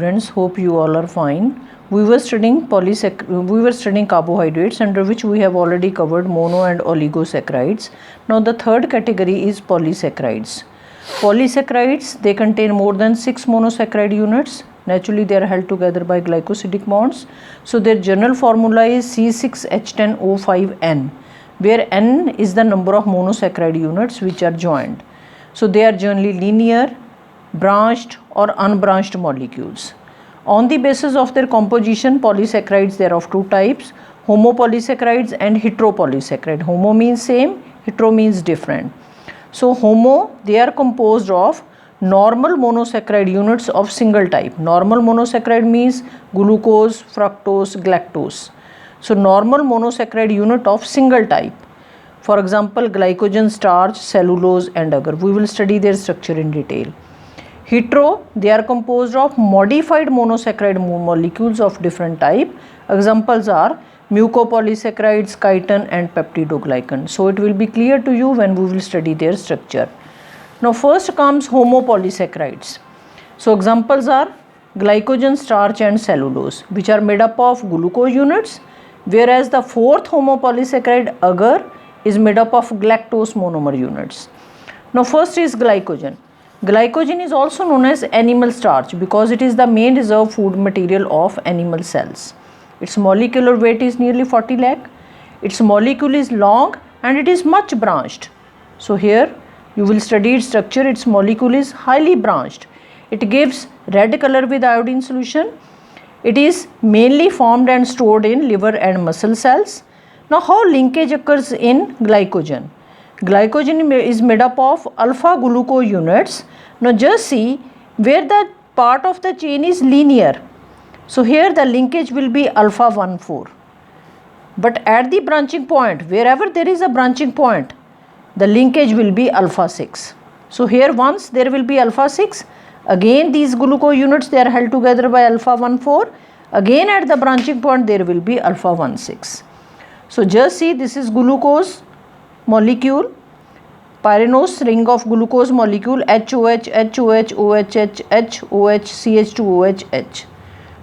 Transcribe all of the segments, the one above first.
Students, hope you all are fine. We were studying carbohydrates, under which we have already covered mono and oligosaccharides. Now the third category is polysaccharides. Polysaccharides, they contain more than 6 monosaccharide units. Naturally, they are held together by glycosidic bonds. So their general formula is C6H10O5N, where N is the number of monosaccharide units which are joined. So they are generally linear, branched or unbranched molecules. On the basis of their composition, polysaccharides, they are of two types: homopolysaccharides and heteropolysaccharide. Homo means same, hetero means different. So homo, they are composed of normal monosaccharide units of single type. Normal monosaccharide means glucose, fructose, galactose. So normal monosaccharide unit of single type. For example, glycogen, starch, cellulose and agar. We will study their structure in detail. Hetero, they are composed of modified monosaccharide molecules of different type. Examples are mucopolysaccharides, chitin and peptidoglycan. So it will be clear to you when we will study their structure. Now first comes homopolysaccharides. So examples are glycogen, starch and cellulose, which are made up of glucose units, whereas the fourth homopolysaccharide agar is made up of galactose monomer units. Now first is glycogen. Glycogen is also known as animal starch because it is the main reserve food material of animal cells. Its molecular weight is nearly 40 lakh. Its molecule is long and it is much branched. So here you will study its structure. Its molecule is highly branched. It gives red color with iodine solution. It is mainly formed and stored in liver and muscle cells. Now how linkage occurs in glycogen? Glycogen is made up of alpha glucose units. Now just see where the part of the chain is linear. So here the linkage will be alpha 1,4. But at the branching point, wherever there is a branching point, the linkage will be alpha 6. So here once there will be alpha 6. Again these glucose units, they are held together by alpha 1,4. Again at the branching point there will be alpha 1,6. So just see, this is glucose molecule, pyranose ring of glucose molecule, HOH, HOH, OHH, HOH, CH2OH.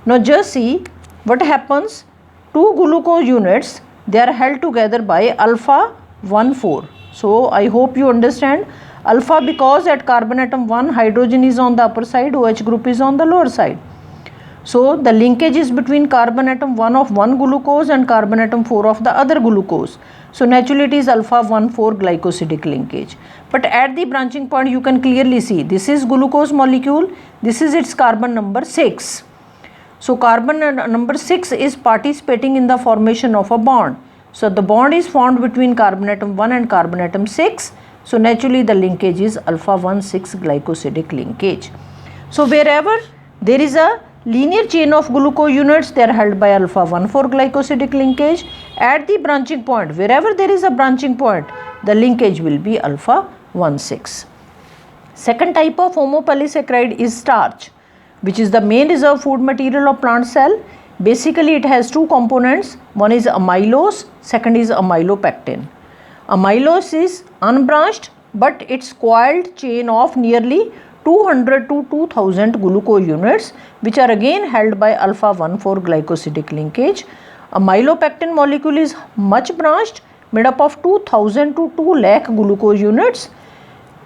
Now just see what happens. Two glucose units, they are held together by alpha 1,4. So I hope you understand. Alpha because at carbon atom 1 hydrogen is on the upper side, OH group is on the lower side. So the linkage is between carbon atom 1 of one glucose and carbon atom 4 of the other glucose. So naturally it is alpha 1,4 glycosidic linkage. But at the branching point you can clearly see this is glucose molecule, this is its carbon number 6. So carbon number 6 is participating in the formation of a bond. So the bond is formed between carbon atom 1 and carbon atom 6. So naturally the linkage is alpha 1,6 glycosidic linkage. So wherever there is a linear chain of glucose units, they are held by alpha 1,4 glycosidic linkage. At the branching point, wherever there is a branching point, the linkage will be alpha 1,6. Second type of homopolysaccharide is starch, which is the main reserve food material of plant cell. Basically it has two components. One is amylose, second is amylopectin. Amylose is unbranched but its coiled chain of nearly 200 to 2000 glucose units, which are again held by alpha 1,4 glycosidic linkage. Amylopectin molecule is much branched, made up of 2000 to 2 lakh glucose units.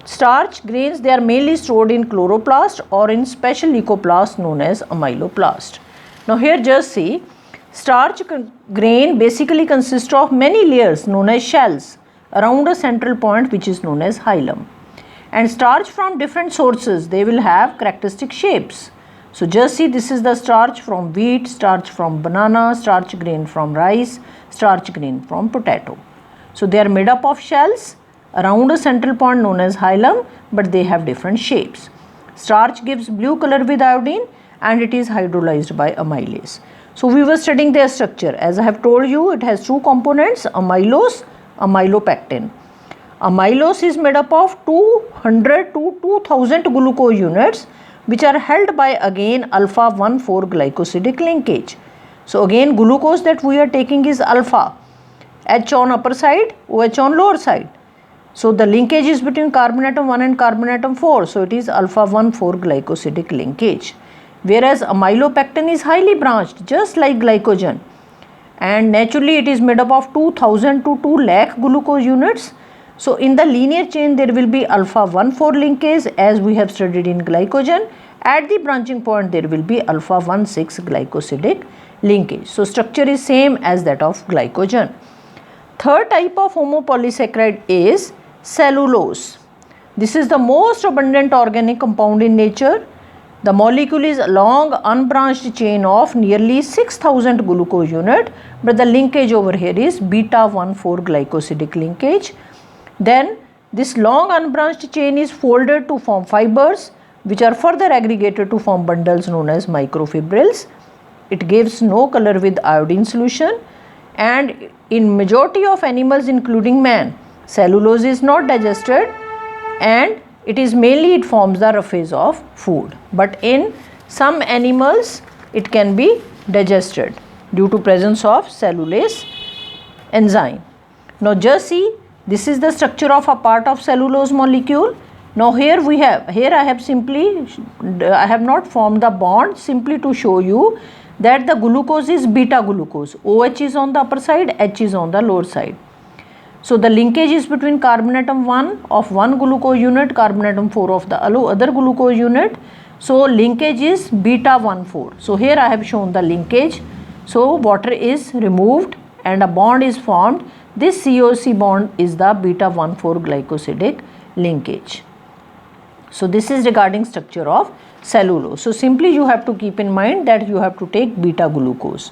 Starch grains, they are mainly stored in chloroplast or in special leucoplast known as amyloplast. Now here just see, starch grain basically consists of many layers known as shells around a central point which is known as hilum. And starch from different sources, they will have characteristic shapes. So just see, this is the starch from wheat, starch from banana, starch grain from rice, starch grain from potato. So they are made up of shells around a central point known as hilum, but they have different shapes. Starch gives blue color with iodine and it is hydrolyzed by amylase. So we were studying their structure. As I have told you, it has two components: amylose, amylopectin. Amylose is made up of 200 to 2000 glucose units, which are held by again alpha 1,4 glycosidic linkage. So again glucose that we are taking is alpha, H on upper side, OH on lower side. So the linkage is between carbon atom 1 and carbon atom 4. So it is alpha 1,4 glycosidic linkage. whereas amylopectin is highly branched, just like glycogen, and naturally it is made up of 2000 to 2 lakh glucose units. So in the linear chain there will be alpha 1,4 linkage as we have studied in glycogen. At the branching point there will be alpha 1,6 glycosidic linkage. So structure is same as that of glycogen. Third type of homopolysaccharide is cellulose. This is the most abundant organic compound in nature. The molecule is a long unbranched chain of nearly 6,000 glucose unit, but the linkage over here is beta 1,4 glycosidic linkage. Then this long unbranched chain is folded to form fibers, which are further aggregated to form bundles known as microfibrils. It gives no color with iodine solution, and in majority of animals including man, cellulose is not digested, and it forms the roughage of food. But in some animals it can be digested due to presence of cellulase enzyme. Now just see, this is the structure of a part of cellulose molecule. Now here I have not formed the bond simply to show you that the glucose is beta glucose. OH is on the upper side, H is on the lower side. So the linkage is between carbon atom 1 of one glucose unit, carbon atom 4 of the other glucose unit. So linkage is beta 1,4. So here I have shown the linkage. So water is removed and a bond is formed. This COC bond is the beta 1,4 glycosidic linkage. So this is regarding structure of cellulose. So simply you have to keep in mind that you have to take beta glucose.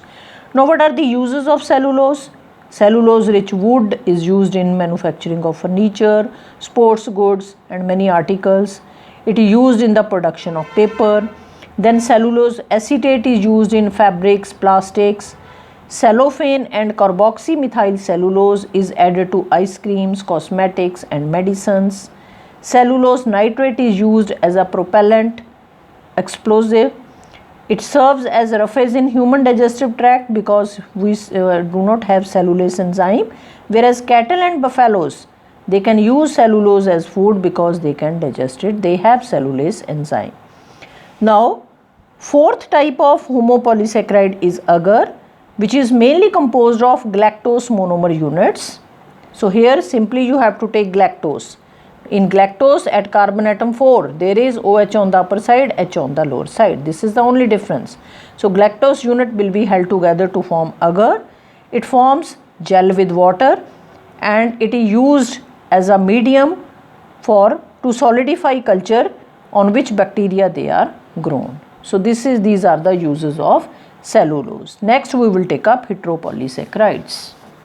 Now what are the uses of cellulose? Cellulose rich wood is used in manufacturing of furniture, sports goods and many articles. It is used in the production of paper. Then cellulose acetate is used in fabrics, plastics. Cellophane and carboxymethyl cellulose is added to ice creams, cosmetics and medicines. Cellulose nitrate is used as a propellant, explosive. It serves as roughage in human digestive tract because we do not have cellulase enzyme, whereas cattle and buffaloes, they can use cellulose as food because they can digest it. They have cellulase enzyme. Now, fourth type of homopolysaccharide is agar, which is mainly composed of galactose monomer units. So here simply you have to take galactose. In galactose at carbon atom 4, there is OH on the upper side, H on the lower side. This is the only difference. So galactose unit will be held together to form agar. It forms gel with water and it is used as a medium to solidify culture on which bacteria they are grown. So these are the uses of cellulose. Next we will take up heteropolysaccharides.